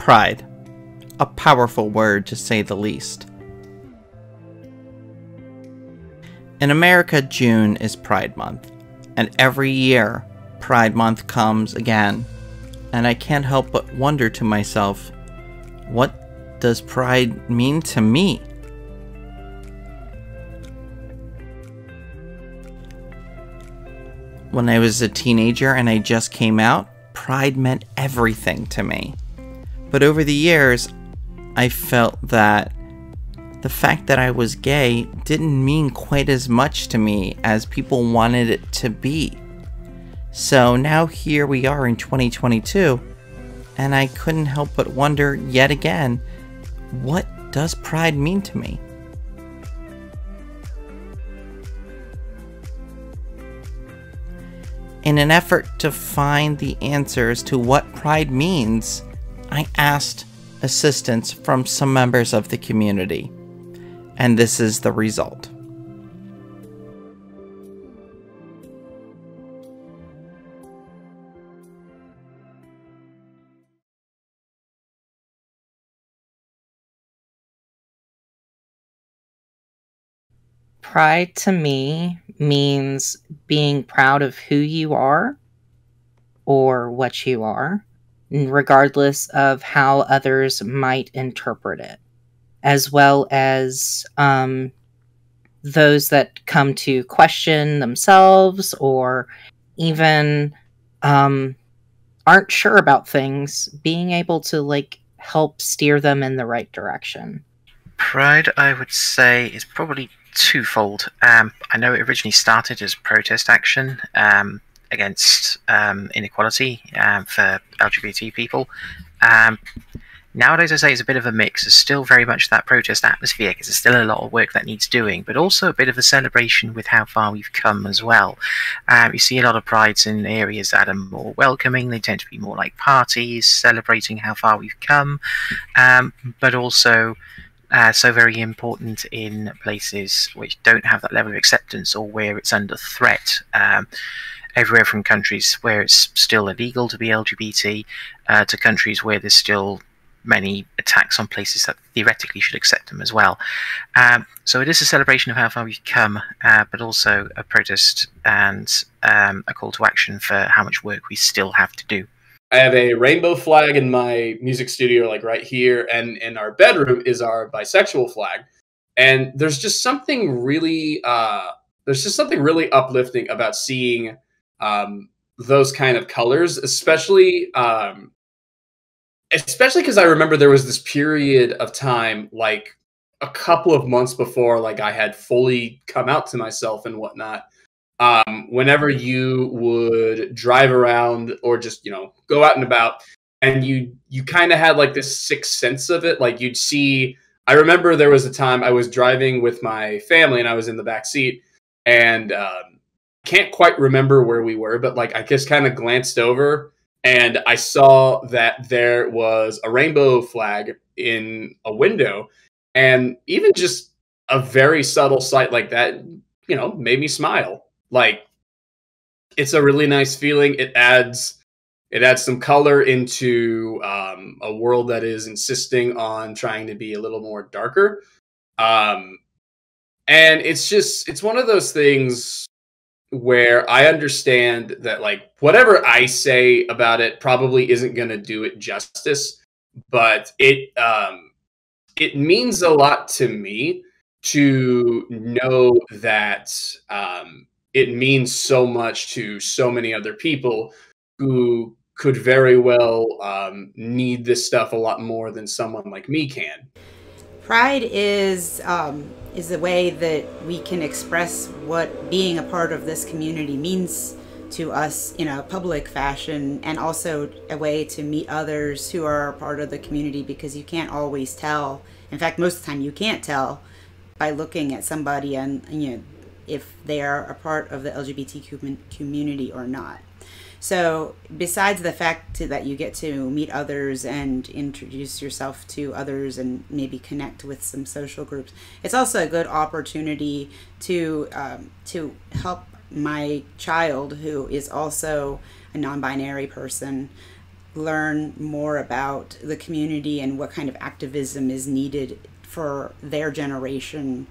Pride. A powerful word, to say the least. In America, June is Pride Month, and every year, Pride Month comes again, and I can't help but wonder to myself, what does pride mean to me? When I was a teenager and I just came out, pride meant everything to me. But over the years, I felt that the fact that I was gay didn't mean quite as much to me as people wanted it to be. So now here we are in 2022, and I couldn't help but wonder yet again, what does pride mean to me? In an effort to find the answers to what pride means, I asked assistance from some members of the community, and this is the result. Pride to me means being proud of who you are or what you are, regardless of how others might interpret it, as well as those that come to question themselves or even aren't sure about things, being able to help steer them in the right direction. Pride, I would say, is probably twofold. I know it originally started as protest action against inequality for LGBT people. Nowadays, I say it's a bit of a mix. There's still very much that protest atmosphere because there's still a lot of work that needs doing, but also a bit of a celebration with how far we've come as well. You see a lot of prides in areas that are more welcoming. They tend to be more like parties, celebrating how far we've come, but also so very important in places which don't have that level of acceptance or where it's under threat. Everywhere from countries where it's still illegal to be LGBT to countries where there's still many attacks on places that theoretically should accept them as well. So it is a celebration of how far we've come, but also a protest and a call to action for how much work we still have to do. I have a rainbow flag in my music studio, like right here, and in our bedroom is our bisexual flag. And there's just something really, uplifting about seeing those kind of colors, especially because I remember there was this period of time, like a couple of months before, like I had fully come out to myself and whatnot. Whenever you would drive around or just, go out and about, and you kind of had like this sixth sense of it. Like you'd see, I remember there was a time I was driving with my family and I was in the back seat, and can't quite remember where we were, but like I just kind of glanced over and I saw that there was a rainbow flag in a window, and even just a very subtle sight like that, made me smile. Like, it's a really nice feeling. It adds some color into a world that is insisting on trying to be a little more darker. And it's one of those things where I understand that, like, whatever I say about it probably isn't going to do it justice, but it means a lot to me to know that it means so much to so many other people who could very well need this stuff a lot more than someone like me can. Pride is a way that we can express what being a part of this community means to us in a public fashion, and also a way to meet others who are a part of the community, because you can't always tell. In fact, most of the time you can't tell by looking at somebody and if they are a part of the LGBT community or not. So besides the fact that you get to meet others and introduce yourself to others and maybe connect with some social groups, it's also a good opportunity to help my child, who is also a non-binary person, learn more about the community and what kind of activism is needed for their generation,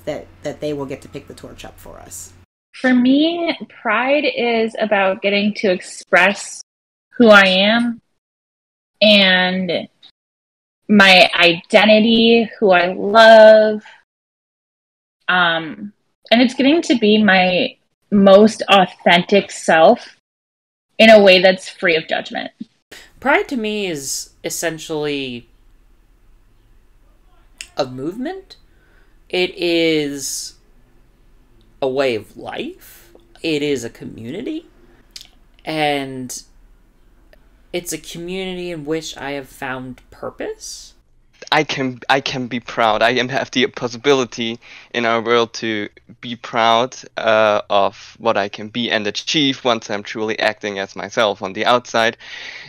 that they will get to pick the torch up for us? For me, pride is about getting to express who I am and my identity, who I love. And it's getting to be my most authentic self in a way that's free of judgment. Pride to me is essentially a movement. It is a way of life. It is a community. And it's a community in which I have found purpose. I can be proud. I have the possibility in our world to be proud of what I can be and achieve once I'm truly acting as myself on the outside,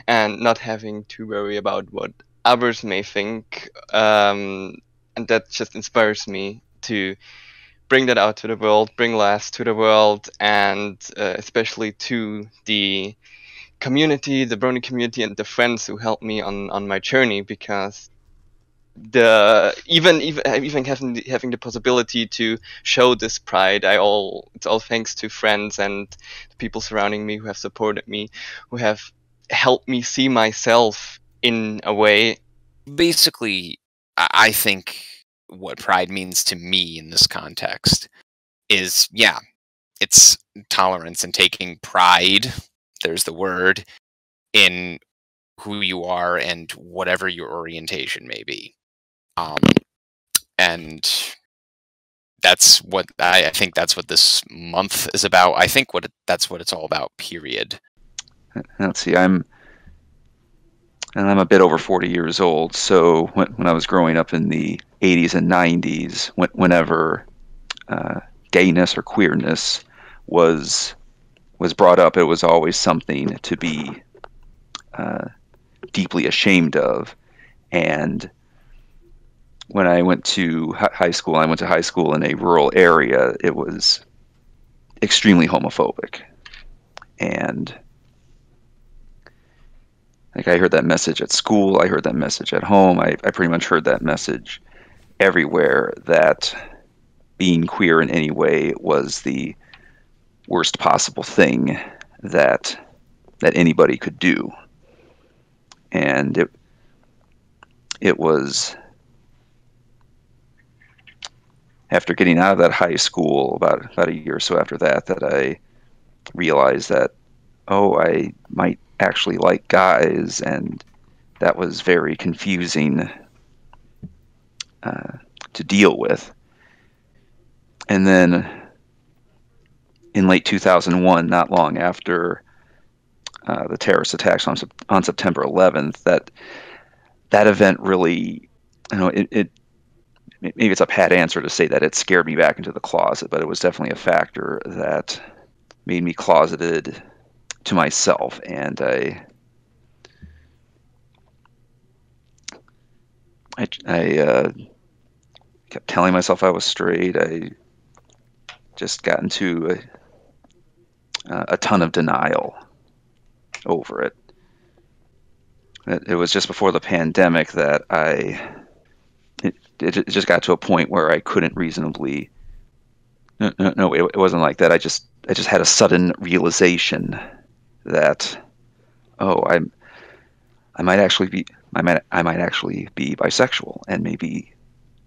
and not having to worry about what others may think. And that just inspires me to bring that out to the world, bring laughs to the world, and especially to the community, the Brony community, and the friends who helped me on my journey, because even having the possibility to show this pride, it's all thanks to friends and the people surrounding me who have supported me, who have helped me see myself in a way. Basically, I think what pride means to me in this context is, yeah, it's tolerance and taking pride, there's the word, in who you are and whatever your orientation may be. And that's what I think that's what this month is about. I think that's what it's all about, period. Let's see, I'm a bit over 40 years old, so when I was growing up in the 80s and 90s, whenever gayness or queerness was brought up, it was always something to be deeply ashamed of. And when I went to high school, I went to high school in a rural area. It was extremely homophobic. And like, I heard that message at school, I heard that message at home, I pretty much heard that message everywhere, that being queer in any way was the worst possible thing that anybody could do. And it was after getting out of that high school, about a year or so after that, that I realized that, oh, I might actually like guys, and that was very confusing to deal with. And then in late 2001, not long after the terrorist attacks on September 11th, that event really, it maybe it's a pat answer to say that it scared me back into the closet, but it was definitely a factor that made me closeted to myself, and I kept telling myself I was straight. I just got into a ton of denial over it. It was just before the pandemic that it just got to a point where I couldn't reasonably. No, it wasn't like that. I just had a sudden realization that, oh, I might actually be bisexual, and maybe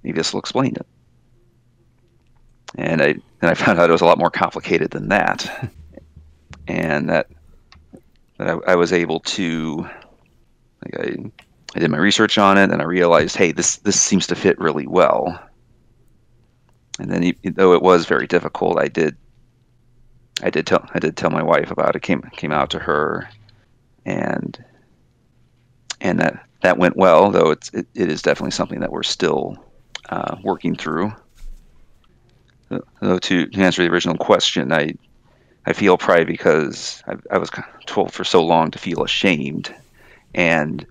this will explain it. And I found out it was a lot more complicated than that, and that I was able to, like, I did my research on it, and I realized, hey, this seems to fit really well. And then, though it was very difficult, I did tell my wife about it. Came out to her, and that went well. Though it is definitely something that we're still working through. Though, to answer the original question, I feel pride because I was told for so long to feel ashamed, and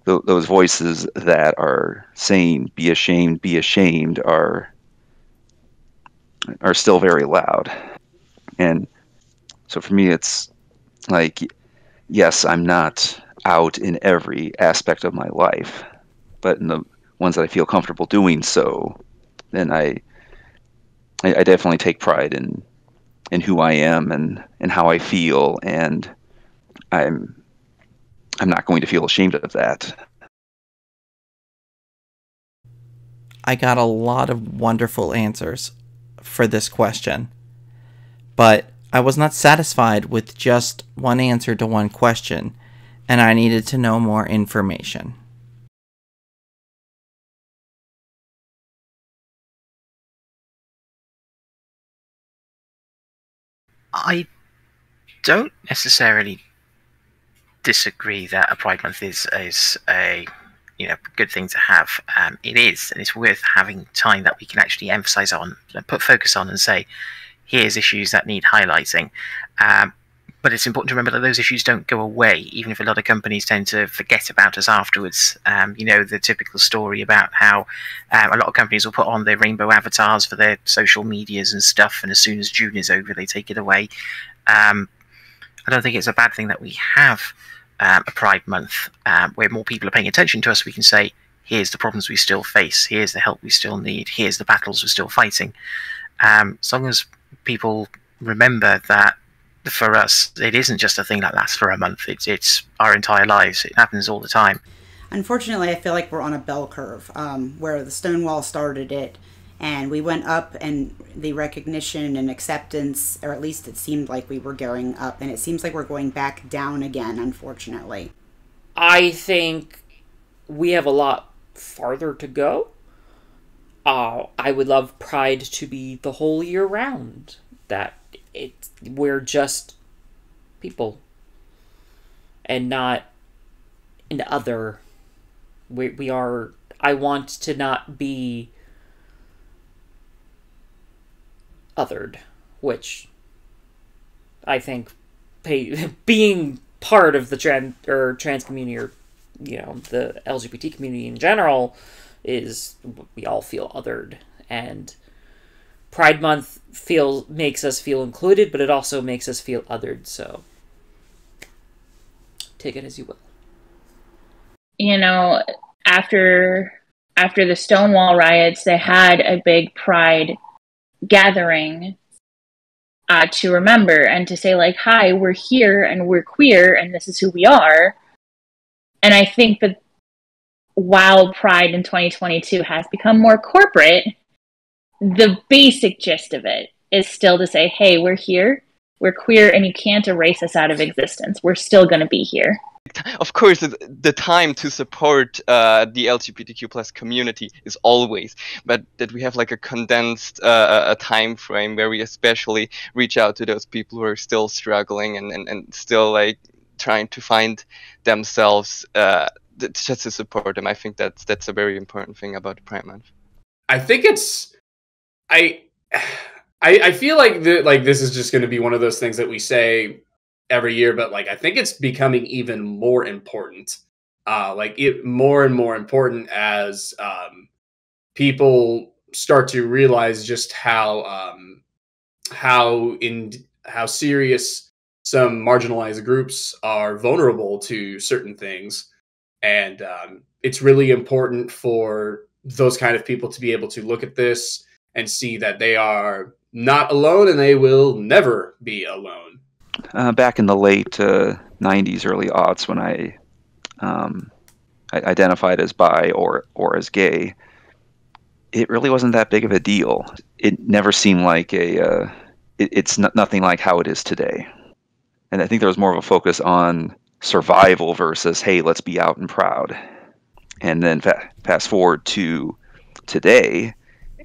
those voices that are saying be ashamed are still very loud. And so for me, it's like, yes, I'm not out in every aspect of my life. But in the ones that I feel comfortable doing so, then I definitely take pride in who I am and how I feel, and I'm not going to feel ashamed of that. I got a lot of wonderful answers for this question, but I was not satisfied with just one answer to one question, and I needed to know more information. I don't necessarily disagree that a Pride Month is a good thing to have. It is, and it's worth having time that we can actually emphasize on and put focus on and say, here's issues that need highlighting. But it's important to remember that those issues don't go away, even if a lot of companies tend to forget about us afterwards. The typical story about how a lot of companies will put on their rainbow avatars for their social medias and stuff, and as soon as June is over, they take it away. I don't think it's a bad thing that we have a Pride Month where more people are paying attention to us. We can say, here's the problems we still face, here's the help we still need, here's the battles we're still fighting. As long as people remember that for us, it isn't just a thing that lasts for a month, it's our entire lives. It happens all the time. Unfortunately, I feel like we're on a bell curve where the Stonewall started it, and we went up, and the recognition and acceptance, or at least it seemed like we were going up, and it seems like we're going back down again, unfortunately. I think we have a lot farther to go. I would love Pride to be the whole year round. That we're just people and not an other. We are. I want to not be othered, which I think being part of the trans community, or the LGBT community in general, is we all feel othered, and Pride Month makes us feel included, but it also makes us feel othered. So take it as you will. After the Stonewall riots, they had a big Pride gathering to remember and to say, like, hi, we're here and we're queer and this is who we are. And I think that while Pride in 2022 has become more corporate, the basic gist of it is still to say, hey, we're here, we're queer, and you can't erase us out of existence. We're still going to be here. Of course, the time to support the LGBTQ plus community is always, but that we have like a condensed a time frame where we especially reach out to those people who are still struggling and still like trying to find themselves, just to support them. I think that's a very important thing about the Pride Month. I think it's I feel like this is just going to be one of those things that we say every year, but like I think it's becoming even more important. More and more important as people start to realize just how serious some marginalized groups are vulnerable to certain things, and it's really important for those kind of people to be able to look at this and see that they are not alone and they will never be alone. Back in the late 90s, early aughts, when I identified as bi or as gay, it really wasn't that big of a deal. It never seemed like it's nothing like how it is today. And I think there was more of a focus on survival versus, hey, let's be out and proud. And then fast forward to today,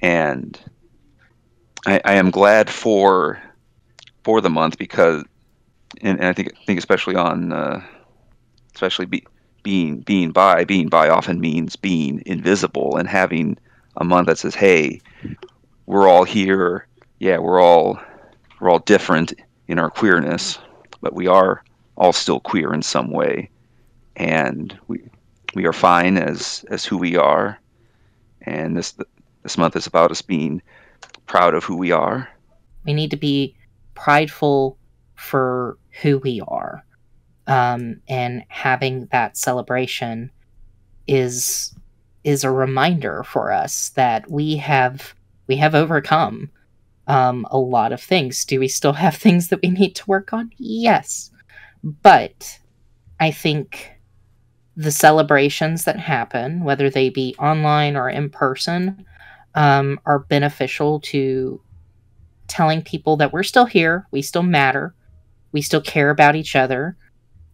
and I am glad for the month because, and I think especially on being bi often means being invisible, and having a month that says, hey, we're all here. Yeah, we're all different in our queerness, but we are all still queer in some way, and we are fine as who we are. And this month is about us being proud of who we are. We need to be prideful for who we are. And having that celebration is a reminder for us that we have overcome a lot of things. Do we still have things that we need to work on? Yes. But I think the celebrations that happen, whether they be online or in person, are beneficial to telling people that we're still here, we still matter, we still care about each other,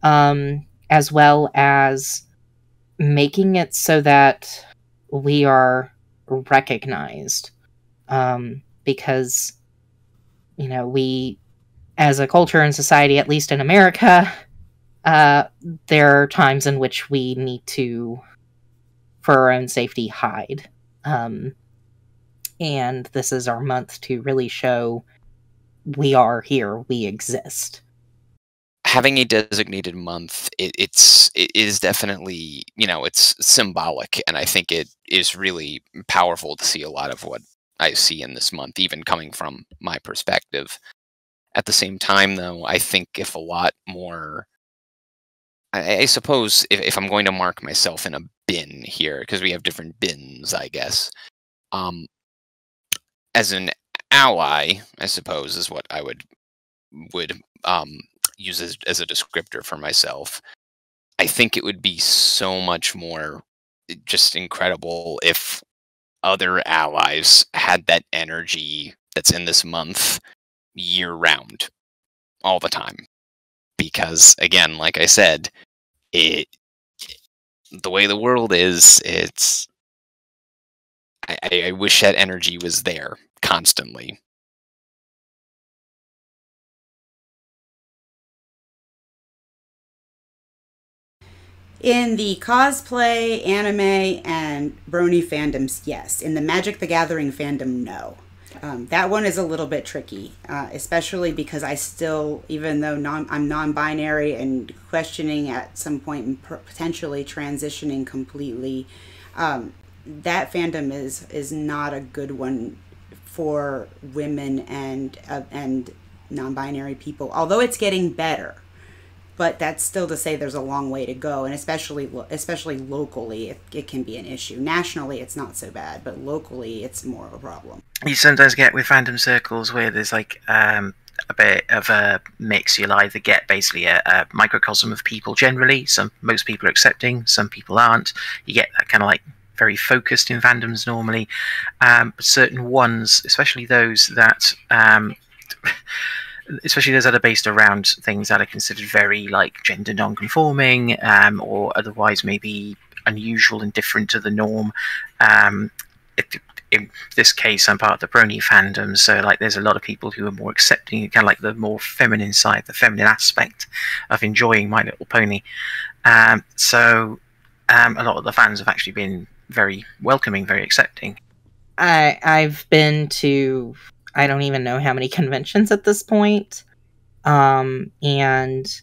as well as making it so that we are recognized. Because, we, as a culture and society, at least in America, there are times in which we need to, for our own safety, hide. And this is our month to really show we are here, we exist. Having a designated month, it is definitely, it's symbolic, and I think it is really powerful to see a lot of what I see in this month, even coming from my perspective. At the same time, though, I think if a lot more, I suppose if I'm going to mark myself in a bin here, because we have different bins, I guess, as an ally, I suppose, is what I would use as a descriptor for myself. I think it would be so much more just incredible if other allies had that energy that's in this month year round, all the time. Because again, like I said, the way the world is, I wish that energy was there constantly. In the cosplay, anime, and brony fandoms, yes. In the Magic the Gathering fandom, no. That one is a little bit tricky, especially because I still, even though I'm non-binary and questioning at some point and potentially transitioning completely, that fandom is not a good one for women and non-binary people. Although it's getting better. But that's still to say there's a long way to go, and especially locally, it can be an issue. Nationally, it's not so bad, but locally, it's more of a problem. You sometimes get with fandom circles where there's like a bit of a mix. You'll either get basically a microcosm of people generally. Most people are accepting, some people aren't. You get that kind of like very focused in fandoms normally, but certain ones, especially those that are based around things that are considered very like gender non-conforming, or otherwise maybe unusual and different to the norm. In this case, I'm part of the brony fandom, so like there's a lot of people who are more accepting, kind of like the more feminine side, the feminine aspect of enjoying My Little Pony. So a lot of the fans have actually been very welcoming, very accepting. I've been to, I don't even know how many conventions at this point. And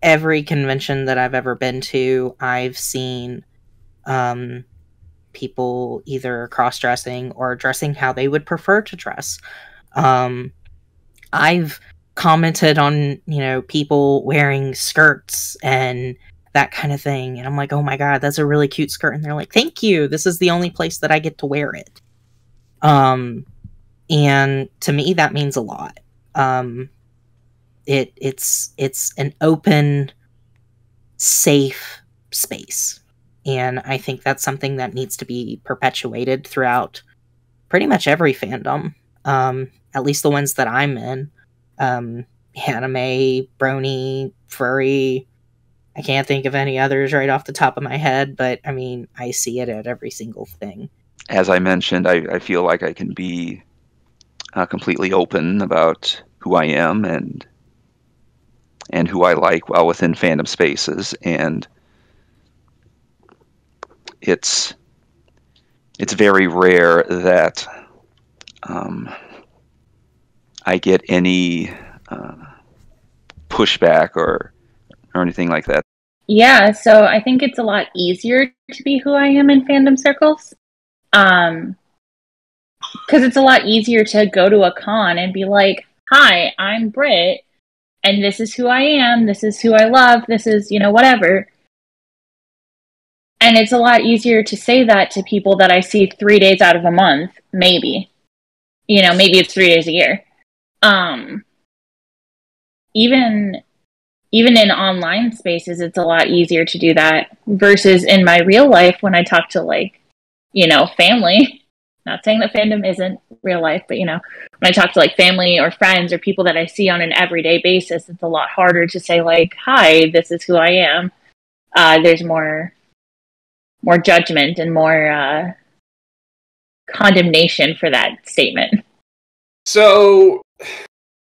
every convention that I've ever been to, I've seen people either cross-dressing or dressing how they would prefer to dress. I've commented on, people wearing skirts and that kind of thing, and I'm like, oh my god, that's a really cute skirt, and they're like, thank you, this is the only place that I get to wear it. And to me, that means a lot. It's an open, safe space. And I think that's something that needs to be perpetuated throughout pretty much every fandom. At least the ones that I'm in. Anime, brony, furry. I can't think of any others right off the top of my head, but I mean, I see it at every single thing. As I mentioned, I feel like I can be completely open about who I am and who I like while within fandom spaces, and it's very rare that I get any pushback or anything like that. Yeah, so I think it's a lot easier to be who I am in fandom circles. Because it's a lot easier to go to a con and be like, hi, I'm Brit, and this is who I am, this is who I love, this is, whatever. And it's a lot easier to say that to people that I see 3 days out of a month, maybe. Maybe it's 3 days a year. Even in online spaces, it's a lot easier to do that versus in my real life when I talk to family. Not saying that fandom isn't real life, but when I talk to family or friends or people that I see on an everyday basis, it's a lot harder to say hi, this is who I am. There's more judgment and more condemnation for that statement. So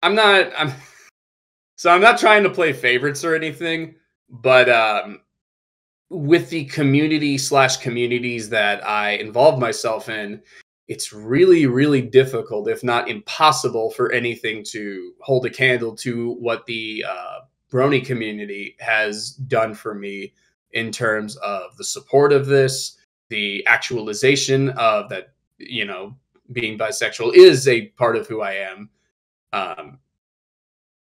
I'm not trying to play favorites or anything, but with the communities that I involve myself in, it's really, really difficult, if not impossible, for anything to hold a candle to what the Brony community has done for me in terms of the support of this, the actualization of that, being bisexual is a part of who I am.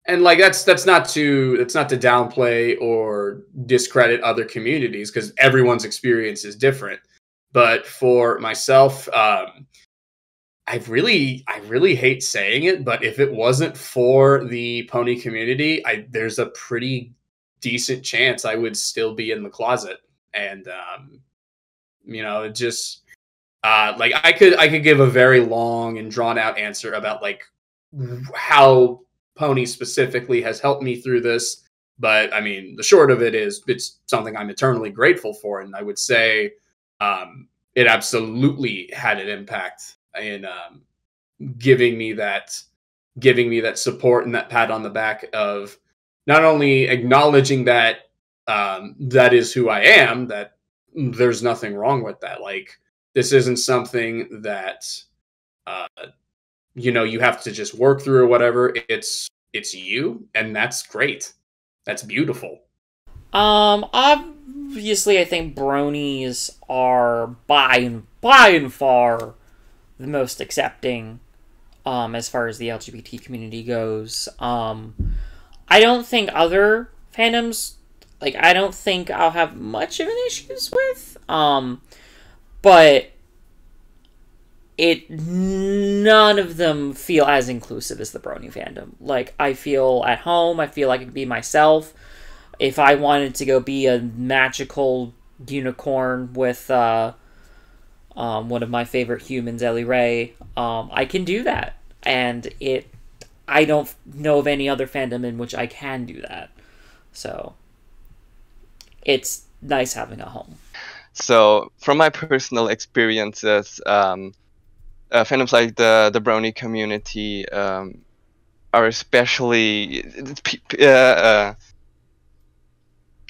And that's not to downplay or discredit other communities, because everyone's experience is different. But for myself, I really hate saying it, but if it wasn't for the pony community, there's a pretty decent chance I would still be in the closet. And it just I could give a very long and drawn out answer about how pony specifically has helped me through this. But I mean, the short of it is it's something I'm eternally grateful for. And I would say it absolutely had an impact in giving me that support and that pat on the back of not only acknowledging that that is who I am, that there's nothing wrong with that. This isn't something that you have to just work through or whatever. It's you, and that's great. That's beautiful. Obviously, I think bronies are by and far the most accepting, as far as the LGBT community goes. I don't think other fandoms, I don't think I'll have much of an issues with, but none of them feel as inclusive as the brony fandom. I feel at home, I feel like I could be myself. If I wanted to go be a magical unicorn with one of my favorite humans, Ellie Ray, I can do that. And I don't know of any other fandom in which I can do that. So it's nice having a home. So from my personal experiences, fandoms like the brony community are especially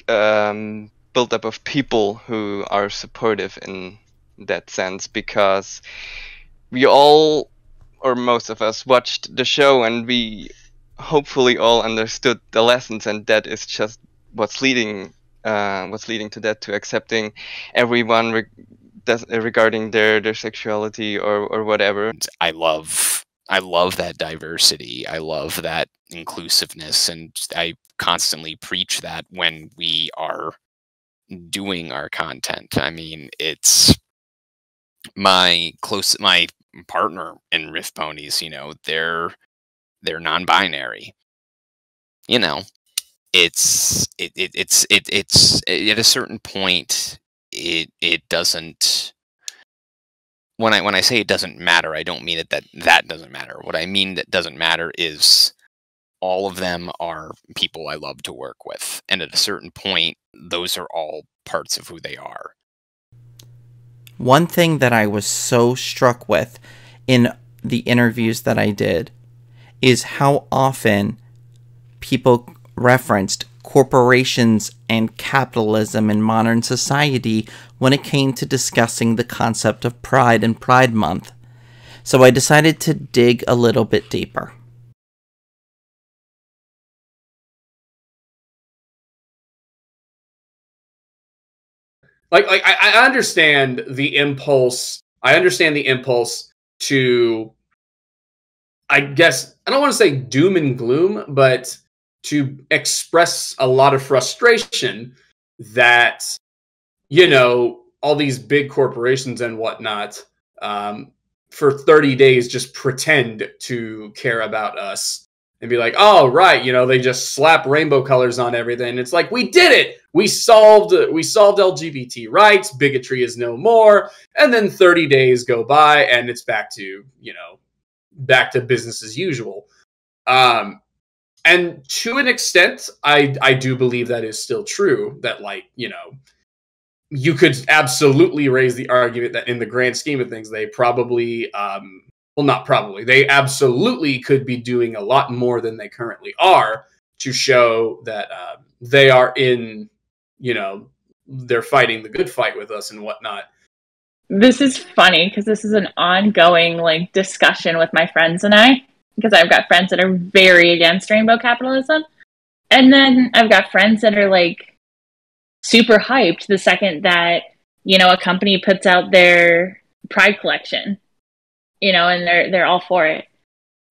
built up of people who are supportive in that sense, because we all, or most of us, watched the show and we hopefully all understood the lessons, and that is just what's leading to that, to accepting everyone regarding their sexuality or whatever. I love that diversity. I love that inclusiveness, and I constantly preach that when we are doing our content. I mean, it's my partner in Rift Ponies, they're non-binary. It's at a certain point it doesn't. When I say it doesn't matter, I don't mean that doesn't matter. What I mean that doesn't matter is all of them are people I love to work with, and at a certain point, those are all parts of who they are. One thing that I was so struck with in the interviews that I did is how often people referenced corporations and capitalism in modern society when it came to discussing the concept of Pride and Pride Month. So I decided to dig a little bit deeper. I understand the impulse. I understand the impulse to, I guess, I don't want to say doom and gloom, but to express a lot of frustration that, you know, all these big corporations and whatnot, for 30 days just pretend to care about us and be like, oh, right, you know, they just slap rainbow colors on everything. It's like, we did it. We solved LGBT rights. Bigotry is no more. And then 30 days go by and it's back to, you know, back to business as usual. And to an extent, I do believe that is still true, that, like, you know, you could absolutely raise the argument that in the grand scheme of things, they probably, well, not probably, they absolutely could be doing a lot more than they currently are to show that they are in, you know, they're fighting the good fight with us and whatnot. This is funny because this is an ongoing like discussion with my friends and I, because I've got friends that are very against rainbow capitalism, and then I've got friends that are like super hyped the second that, you know, a company puts out their Pride collection, you know, and they're all for it.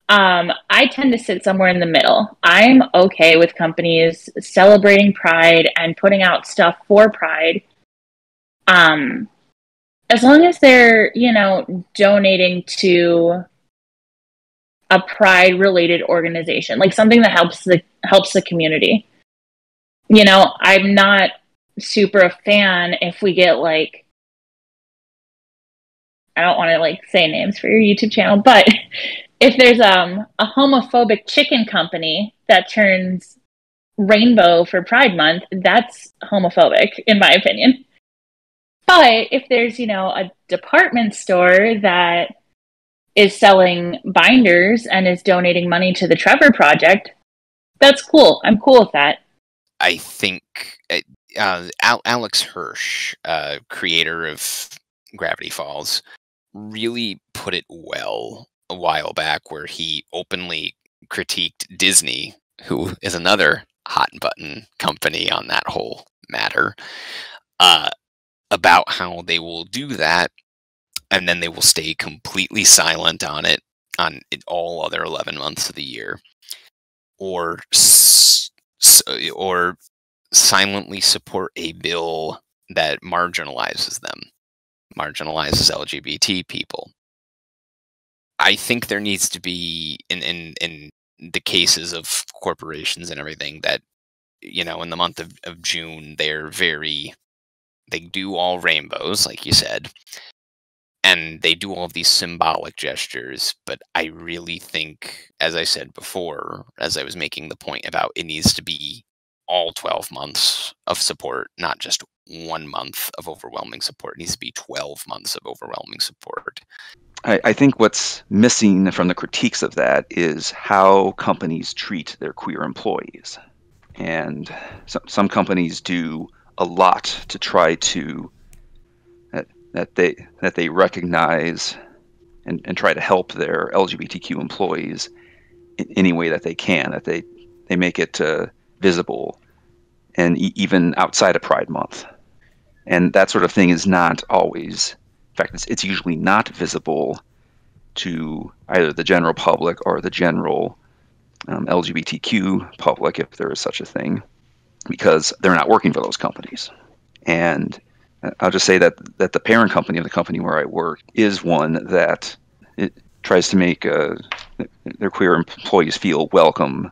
I tend to sit somewhere in the middle. I'm okay with companies celebrating Pride and putting out stuff for Pride, as long as they're, you know, donating to a Pride related organization, like something that helps the community. You know, I'm not super a fan if we get like, I don't want to like say names for your YouTube channel, but if there's a homophobic chicken company that turns rainbow for Pride Month, that's homophobic in my opinion. But if there's, you know, a department store that is selling binders and is donating money to the Trevor Project, that's cool. I'm cool with that. I think Alex Hirsch, creator of Gravity Falls, really put it well a while back, where he openly critiqued Disney, who is another hot button company on that whole matter, about how they will do that and then they will stay completely silent on it all other 11 months of the year, or silently support a bill that marginalizes them, marginalizes LGBT people. I think there needs to be, in the cases of corporations and everything, that, you know, in the month of June, they do all rainbows, like you said, and they do all of these symbolic gestures. But I really think, as I said before, as I was making the point about, it needs to be all 12 months of support, not just 1 month of overwhelming support. It needs to be 12 months of overwhelming support. I think what's missing from the critiques of that is how companies treat their queer employees. And some companies do a lot to try to that they recognize and try to help their LGBTQ employees in any way that they can, that they make it visible, and even outside of Pride Month. And that sort of thing is not always, in fact, it's usually not visible to either the general public or the general LGBTQ public, if there is such a thing, because they're not working for those companies. And I'll just say that the parent company of the company where I work is one that it tries to make their queer employees feel welcome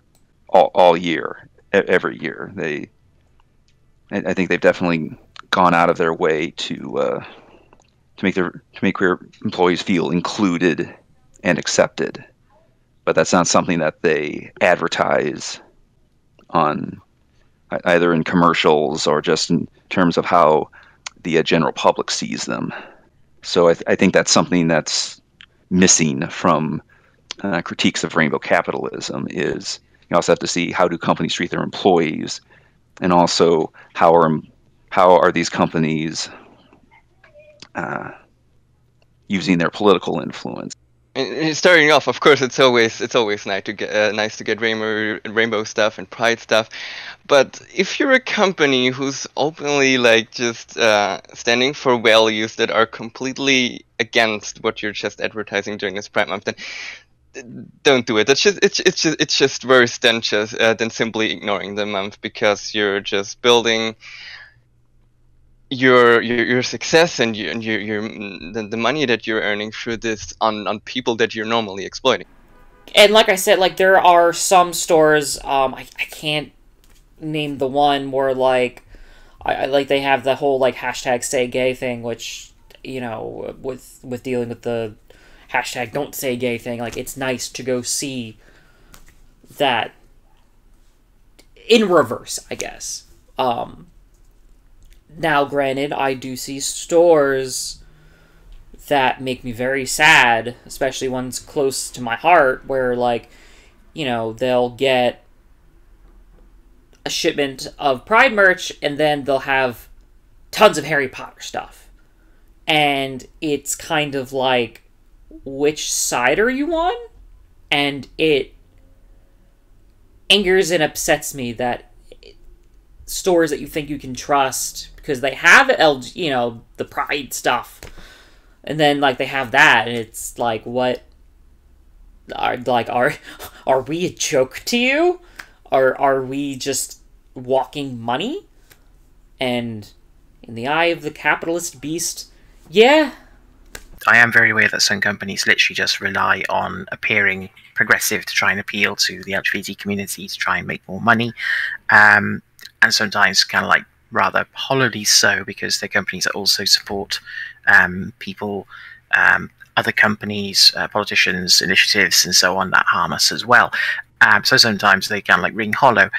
all year, every year. I think they've definitely gone out of their way to make queer employees feel included and accepted. But that's not something that they advertise on, either in commercials or just in terms of how the general public sees them. So I think that's something that's missing from critiques of rainbow capitalism. Is you also have to see, how do companies treat their employees, and also how are these companies using their political influence. And starting off, of course, it's always nice to get rainbow stuff and pride stuff, but if you're a company who's openly like just standing for values that are completely against what you're just advertising during this Pride Month, then don't do it. It's just worse than simply ignoring the month, because you're just building your success and the money that you're earning through this on people that you're normally exploiting. And like I said, like, there are some stores, I can't name the one where, like, I like, they have the whole, like, hashtag say gay thing, which, you know, with dealing with the hashtag don't say gay thing, like, it's nice to go see that in reverse, I guess. Now, granted, I do see stores that make me very sad, especially ones close to my heart, where, like, you know, they'll get a shipment of Pride merch, and then they'll have tons of Harry Potter stuff. And it's kind of like, which side are you on? And it angers and upsets me that stores that you think you can trust, because they have you know, the Pride stuff, and then, like, they have that, and it's like, what? Are we a joke to you? Or are we just walking money? And in the eye of the capitalist beast, yeah. I am very aware that some companies literally just rely on appearing progressive to try and appeal to the LGBT community to try and make more money, and sometimes kind of like rather hollowly so, because they're companies that also support people, other companies, politicians, initiatives, and so on that harm us as well. So sometimes they kind of like ring hollow.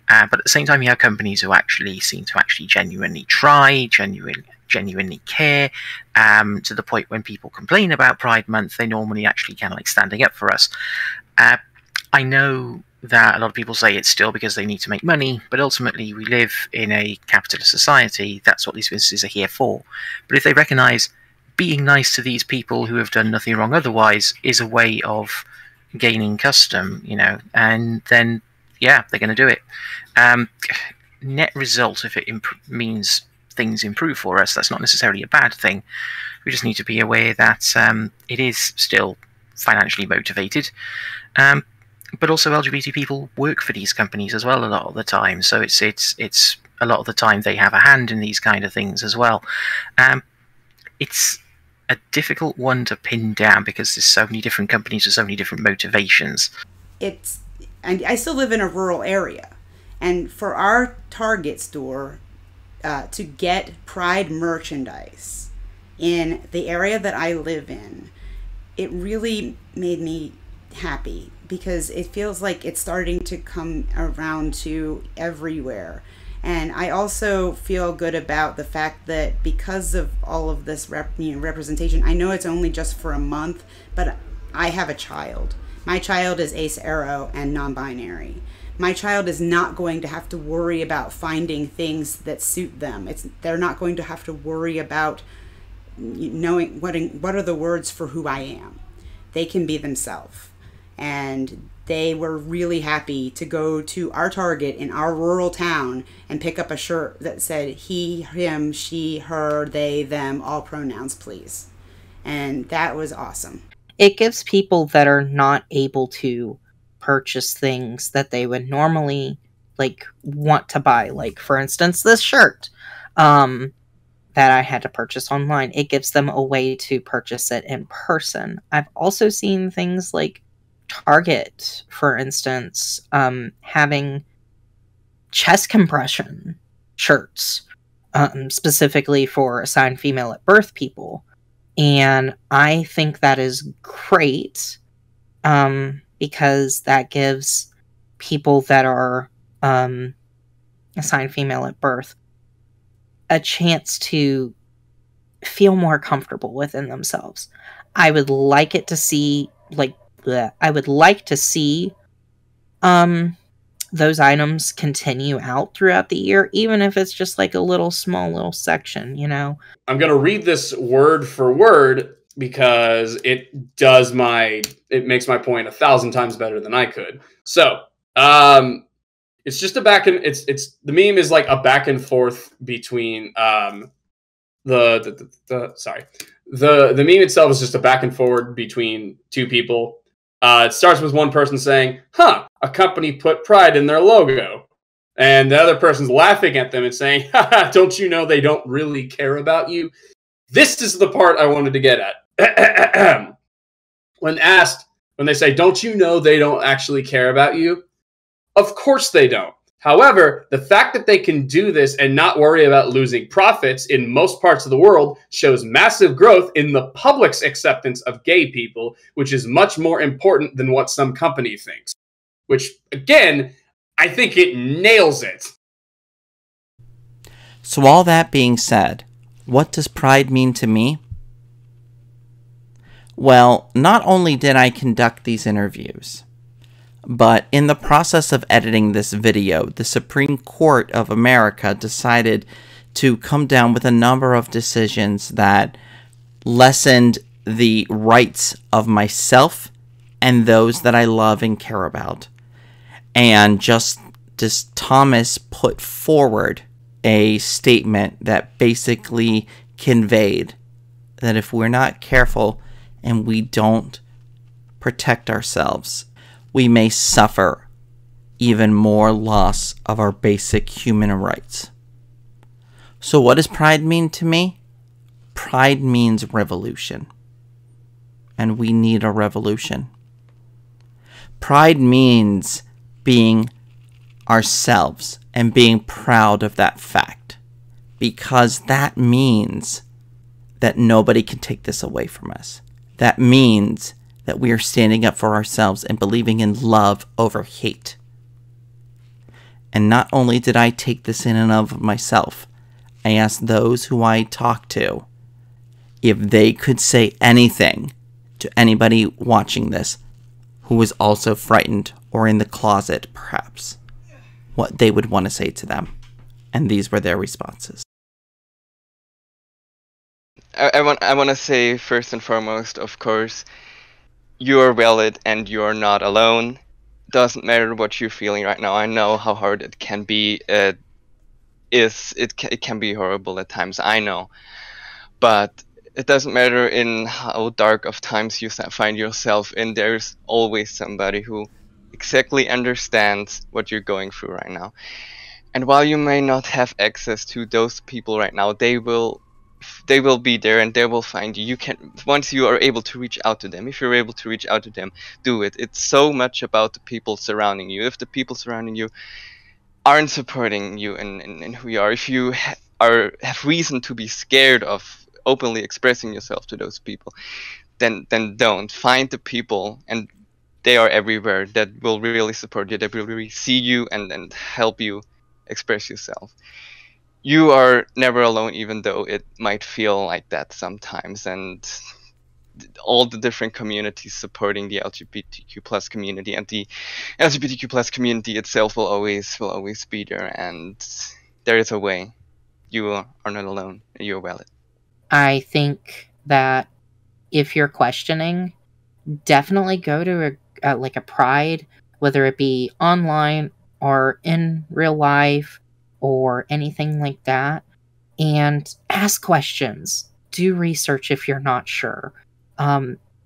But at the same time, you have companies who actually seem to actually genuinely try, genuinely care, to the point when people complain about Pride Month, they normally actually kind of like standing up for us. I know that a lot of people say it's still because they need to make money, but ultimately we live in a capitalist society. That's what these businesses are here for. But if they recognize being nice to these people who have done nothing wrong otherwise is a way of gaining custom, you know, and then, yeah, they're going to do it. Net result, if it means things improve for us, that's not necessarily a bad thing. We just need to be aware that it is still financially motivated. But also LGBT people work for these companies as well a lot of the time, so it's a lot of the time they have a hand in these kind of things as well. It's a difficult one to pin down because there's so many different companies with so many different motivations. And I still live in a rural area, and for our Target store to get Pride merchandise in the area that I live in, it really made me happy, because it feels like it's starting to come around to everywhere. And I also feel good about the fact that because of all of this representation, I know it's only just for a month, but I have a child. My child is ace arrow and non-binary. My child is not going to have to worry about finding things that suit them. They're not going to have to worry about knowing what are the words for who I am. They can be themselves. And they were really happy to go to our Target in our rural town and pick up a shirt that said he, him, she, her, they, them, all pronouns, please. And that was awesome. It gives people that are not able to purchase things that they would normally like want to buy, like for instance this shirt that I had to purchase online. It gives them a way to purchase it in person. I've also seen things like Target, for instance, having chest compression shirts specifically for assigned female at birth people. And I think that is great because that gives people that are assigned female at birth a chance to feel more comfortable within themselves. I would like it to see, I would like to see those items continue out throughout the year, even if it's just like a small little section, you know? I'm going to read this word for word because it makes my point 1,000 times better than I could. So, it's just the meme is like a back and forth between, the meme itself is just a back and forward between two people. It starts with one person saying, "Huh, a company put pride in their logo." And the other person's laughing at them and saying, "Haha, don't you know they don't really care about you?" This is the part I wanted to get at. When asked, when they say, "Don't you know they don't actually care about you?" Of course they don't. However, the fact that they can do this and not worry about losing profits in most parts of the world shows massive growth in the public's acceptance of gay people, which is much more important than what some company thinks. Which, again, I think it nails it. So all that being said, what does pride mean to me? Well, not only did I conduct these interviews, but in the process of editing this video, the Supreme Court of America decided to come down with a number of decisions that lessened the rights of myself and those that I love and care about. And Justice Thomas put forward a statement that basically conveyed that if we're not careful and we don't protect ourselves, we may suffer even more loss of our basic human rights. So what does pride mean to me? Pride means revolution. And we need a revolution. Pride means being ourselves and being proud of that fact. Because that means that nobody can take this away from us. That means that we are standing up for ourselves and believing in love over hate. And not only did I take this in and of myself, I asked those who I talked to if they could say anything to anybody watching this who was also frightened or in the closet, perhaps, what they would want to say to them. And these were their responses. I want to say first and foremost, of course, you are valid and you are not alone. Doesn't matter what you're feeling right now. I know how hard it can be. It can be horrible at times. I know, but it doesn't matter in how dark of times you find yourself in. There's always somebody who exactly understands what you're going through right now. And while you may not have access to those people right now, they will be there and they will find you. You can, once you are able to reach out to them, if you're able to reach out to them, do it. It's so much about the people surrounding you. If the people surrounding you aren't supporting you in who you are, if you have reason to be scared of openly expressing yourself to those people, then don't. Find the people, and they are everywhere, that will really support you, that will really see you and help you express yourself. You are never alone, even though it might feel like that sometimes. And all the different communities supporting the LGBTQ plus community, and the LGBTQ plus community itself will always be there. And there is a way. You are not alone. You're valid. I think that if you're questioning, definitely go to a pride, whether it be online or in real life or anything like that, and ask questions. Do research if you're not sure.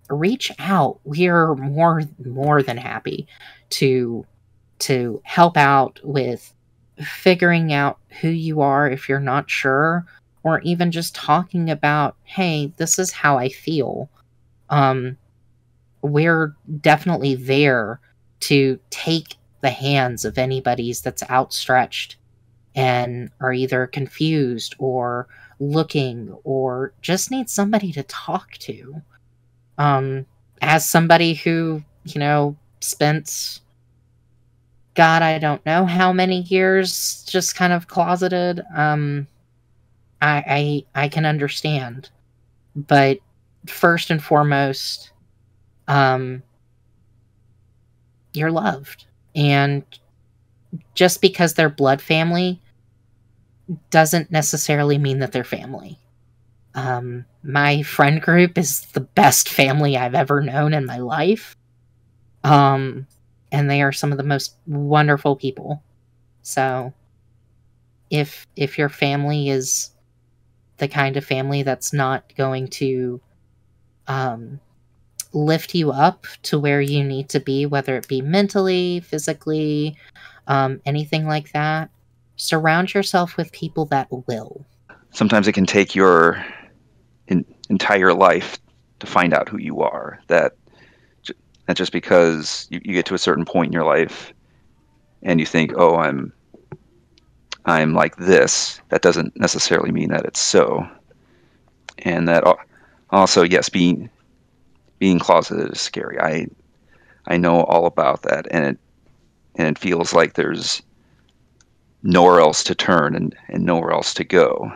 Reach out. We are more than happy to help out with figuring out who you are if you're not sure, or even just talking about, hey, this is how I feel. We're definitely there to take the hands of anybody's that's outstretched and are either confused or looking or just need somebody to talk to. As somebody who, spent, God, I don't know how many years just kind of closeted, I can understand. But first and foremost, you're loved. And just because they're blood family doesn't necessarily mean that they're family. My friend group is the best family I've ever known in my life. And they are some of the most wonderful people. So if your family is the kind of family that's not going to lift you up to where you need to be, whether it be mentally, physically, anything like that. Surround yourself with people that will. Sometimes it can take your entire life to find out who you are. That just because you get to a certain point in your life and you think, oh, I'm like this, that doesn't necessarily mean that it's so. And that also, yes, being closeted is scary. I know all about that, and it feels like there's nowhere else to turn and nowhere else to go.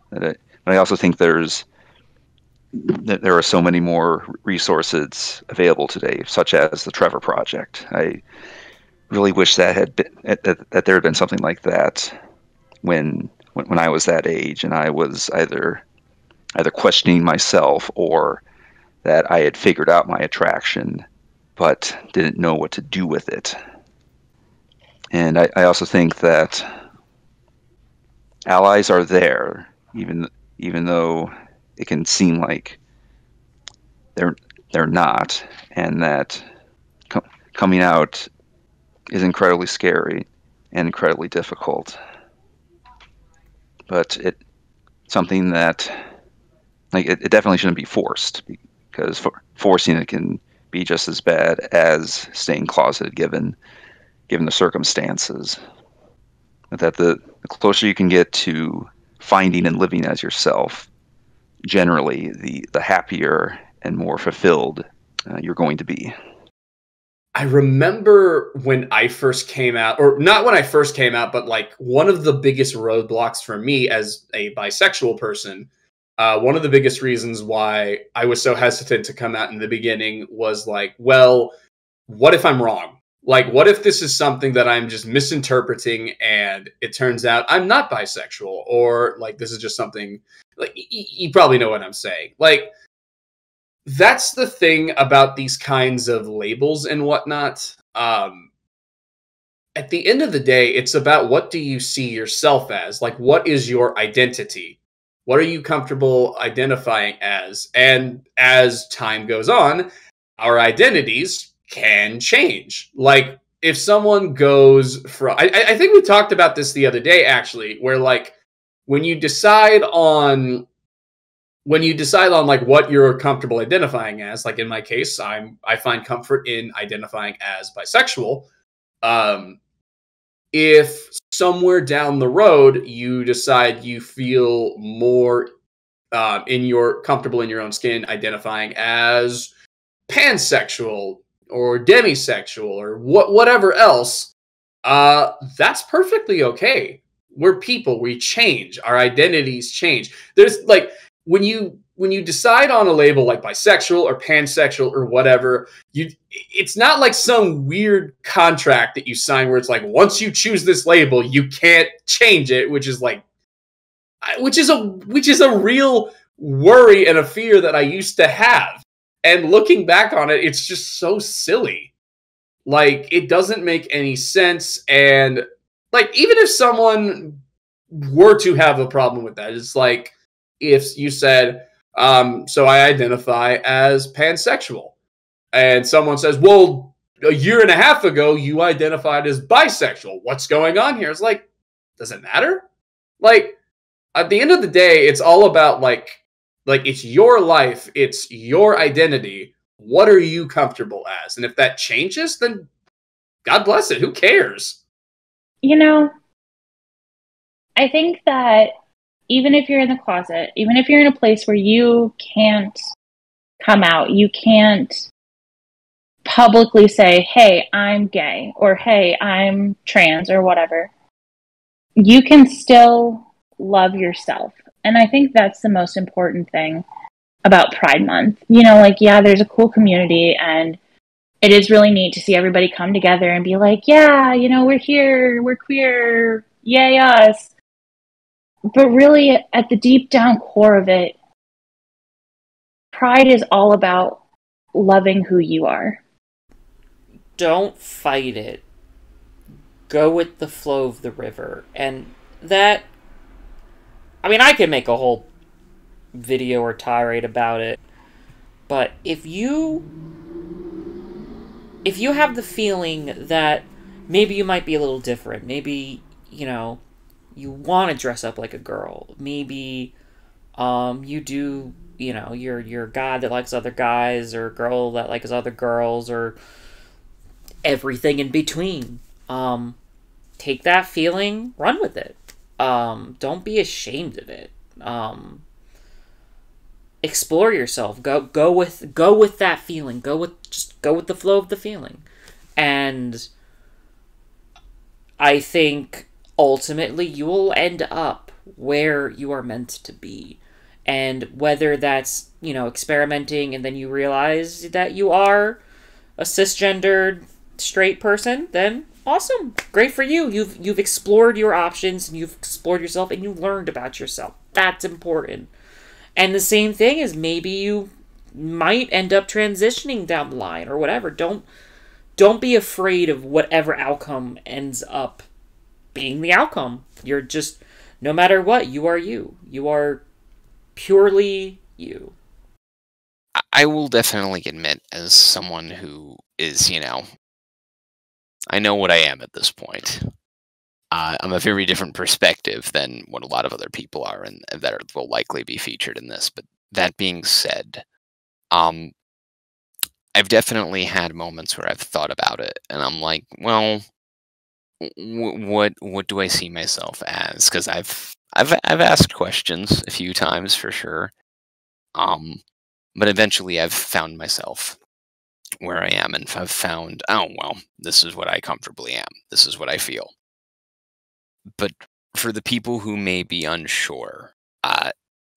But I also think there are so many more resources available today, such as the Trevor Project. I really wish that that there had been something like that when I was that age, and I was either questioning myself or that I had figured out my attraction but didn't know what to do with it. And I also think that allies are there, even though it can seem like they're not, and that coming out is incredibly scary and incredibly difficult. But it's something that it definitely shouldn't be forced, because forcing it can be just as bad as staying closeted given the circumstances. But that the closer you can get to finding and living as yourself, generally the happier and more fulfilled you're going to be. I remember when I first came out, or not when I first came out, but like one of the biggest roadblocks for me as a bisexual person, one of the biggest reasons why I was so hesitant to come out in the beginning was like, well, what if I'm wrong? Like, what if this is something that I'm just misinterpreting and it turns out I'm not bisexual, or like this is just something like you probably know what I'm saying. Like, that's the thing about these kinds of labels and whatnot. At the end of the day, it's about what do you see yourself as? Like, what is your identity? What are you comfortable identifying as? And as time goes on, our identities can change. Like, if someone goes from, I think we talked about this the other day, actually, where like when you decide on like what you're comfortable identifying as, like in my case, I find comfort in identifying as bisexual. If somewhere down the road you decide you feel more comfortable in your own skin identifying as pansexual or demisexual or whatever else, that's perfectly okay. We're people. We change. Our identities change. There's like when you decide on a label like bisexual or pansexual or whatever, it's not like some weird contract that you sign where it's like once you choose this label, you can't change it, which is a real worry and a fear that I used to have. And looking back on it, it's just so silly. Like, it doesn't make any sense. And like, even if someone were to have a problem with that, it's like if you said, so I identify as pansexual, and someone says, well, a year and a half ago, you identified as bisexual. What's going on here? It's like, does it matter? Like, at the end of the day, it's all about like it's your life, it's your identity. What are you comfortable as? And if that changes, then God bless it. Who cares? You know, I think that even if you're in the closet, even if you're in a place where you can't come out, you can't publicly say, hey, I'm gay, or hey, I'm trans, or whatever, you can still love yourself. And I think that's the most important thing about Pride Month. You know, like, yeah, there's a cool community, and it is really neat to see everybody come together and be like, yeah, you know, we're here, we're queer, yay us. But really, at the deep down core of it, Pride is all about loving who you are. Don't fight it. Go with the flow of the river. And that, I mean, I could make a whole video or tirade about it. But if you have the feeling that maybe you might be a little different, maybe, you want to dress up like a girl, maybe you do, you're a guy that likes other guys, or a girl that likes other girls, or everything in between. Take that feeling, run with it. Don't be ashamed of it. Explore yourself. Go with that feeling. Go with the flow of the feeling. And I think ultimately you will end up where you are meant to be. And whether that's, experimenting and then you realize that you are a cisgendered straight person, then awesome. Great for you. You've explored your options, and you've explored yourself, and you learned about yourself. That's important. And the same thing is, maybe you might end up transitioning down the line or whatever. Don't be afraid of whatever outcome ends up being the outcome. You're just, no matter what, you are you. You are purely you. I will definitely admit, as someone who is, I know what I am at this point. I'm a very different perspective than what a lot of other people are, and that will likely be featured in this. But that being said, I've definitely had moments where I've thought about it, and I'm like, well, what do I see myself as? Because I've asked questions a few times for sure, but eventually I've found myself where I am, and I've found, oh well, this is what I comfortably am. This is what I feel. But for the people who may be unsure,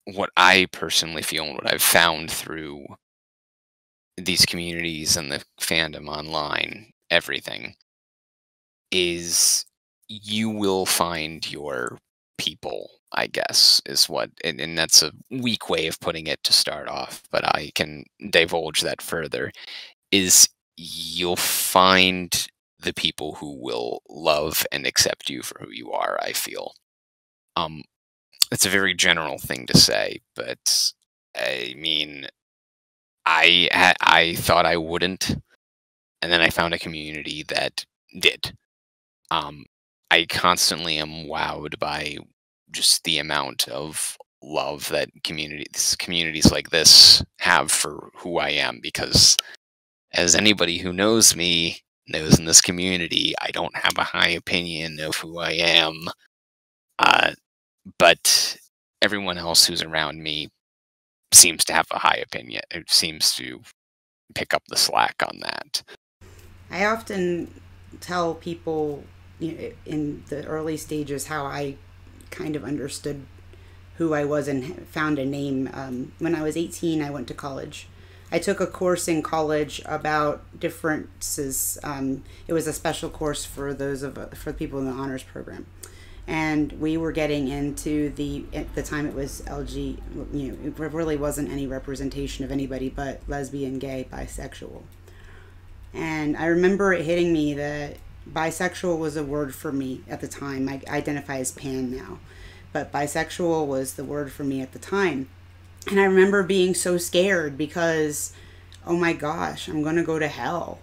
what I personally feel and what I've found through these communities and the fandom online, everything, is you will find your people, I guess, is what, and that's a weak way of putting it to start off, but I can divulge that further, is you'll find the people who will love and accept you for who you are, I feel. It's a very general thing to say, but I mean, I thought I wouldn't, and then I found a community that did. I constantly am wowed by just the amount of love that communities like this have for who I am, because as anybody who knows me knows, in this community, I don't have a high opinion of who I am. But everyone else who's around me seems to have a high opinion. It seems to pick up the slack on that. I often tell people, in the early stages, how I kind of understood who I was and found a name. When I was 18, I went to college. I took a course in college about differences. It was a special course for for people in the honors program, and we were getting into at the time it was LG. It really wasn't any representation of anybody but lesbian, gay, bisexual. And I remember it hitting me that bisexual was a word for me at the time. I identify as pan now, but bisexual was the word for me at the time. And I remember being so scared because, oh my gosh, I'm going to go to hell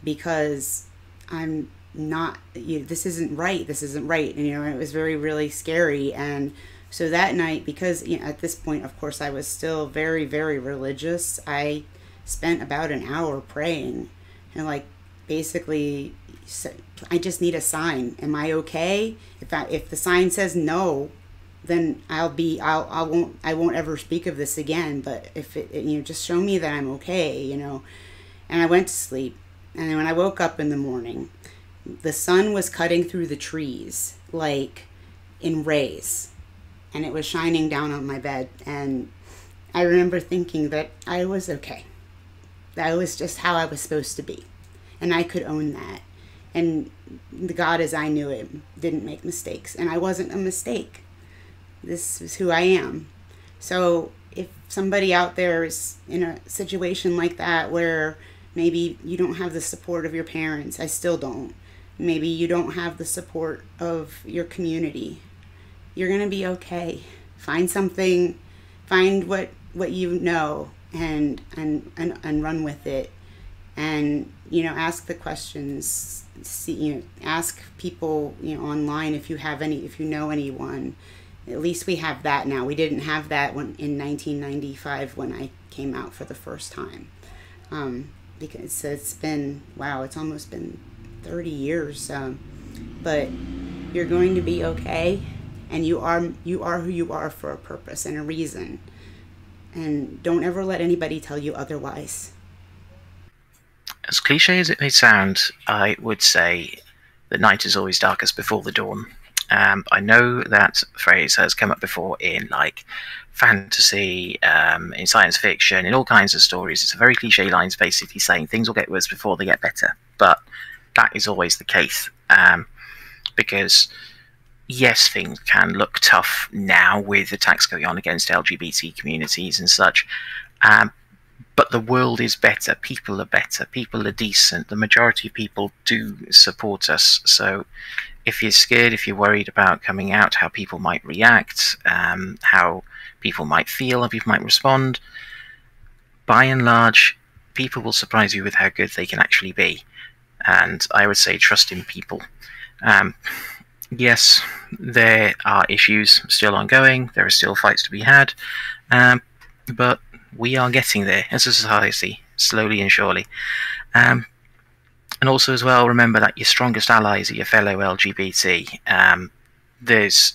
because I'm not, this isn't right. This isn't right. And, it was really scary. And so that night, because at this point, of course, I was still very, very religious, I spent about an hour praying and basically, I just need a sign. Am I okay? If the sign says no, then I won't ever speak of this again. But if it just show me that I'm okay, And I went to sleep, and then when I woke up in the morning, the sun was cutting through the trees in rays, and it was shining down on my bed. And I remember thinking that I was okay. That was just how I was supposed to be, and I could own that. And the God as I knew it didn't make mistakes, and I wasn't a mistake. This is who I am. So if somebody out there is in a situation like that where maybe you don't have the support of your parents, I still don't. Maybe you don't have the support of your community, you're going to be okay. Find something, find what you know, and run with it, and ask the questions. See, ask people online if you know anyone. At least we have that now. We didn't have that in 1995 when I came out for the first time, because it's been, wow, it's almost been 30 years. But you're going to be okay, and you are who you are for a purpose and a reason. And don't ever let anybody tell you otherwise. As cliche as it may sound, I would say that night is always darkest before the dawn. I know that phrase has come up before in fantasy, in science fiction, in all kinds of stories. It's a very cliche line, basically saying things will get worse before they get better. But that is always the case, because yes, things can look tough now with attacks going on against LGBT communities and such. But the world is better. People are better. People are decent. The majority of people do support us. So if you're scared, if you're worried about coming out, how people might react, how people might feel, how people might respond, by and large, people will surprise you with how good they can actually be. And I would say trust in people. Yes, there are issues still ongoing. There are still fights to be had. But we are getting there as a society, slowly and surely. And also as well, remember that your strongest allies are your fellow LGBT. There's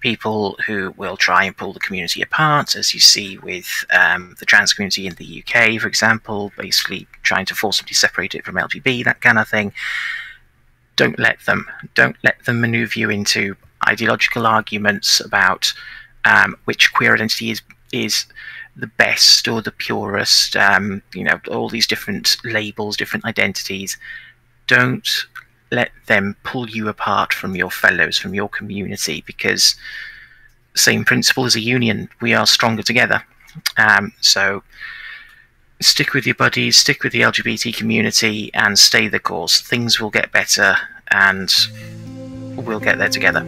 people who will try and pull the community apart, as you see with the trans community in the UK, for example, basically trying to forcibly separate it from LGBT, that kind of thing. Don't let them maneuver you into ideological arguments about which queer identity is the best or the purest, all these different labels, different identities. Don't let them pull you apart from your fellows, from your community, because same principle as a union, we are stronger together. So stick with your buddies, stick with the LGBT community, and stay the course. Things will get better, and we'll get there together.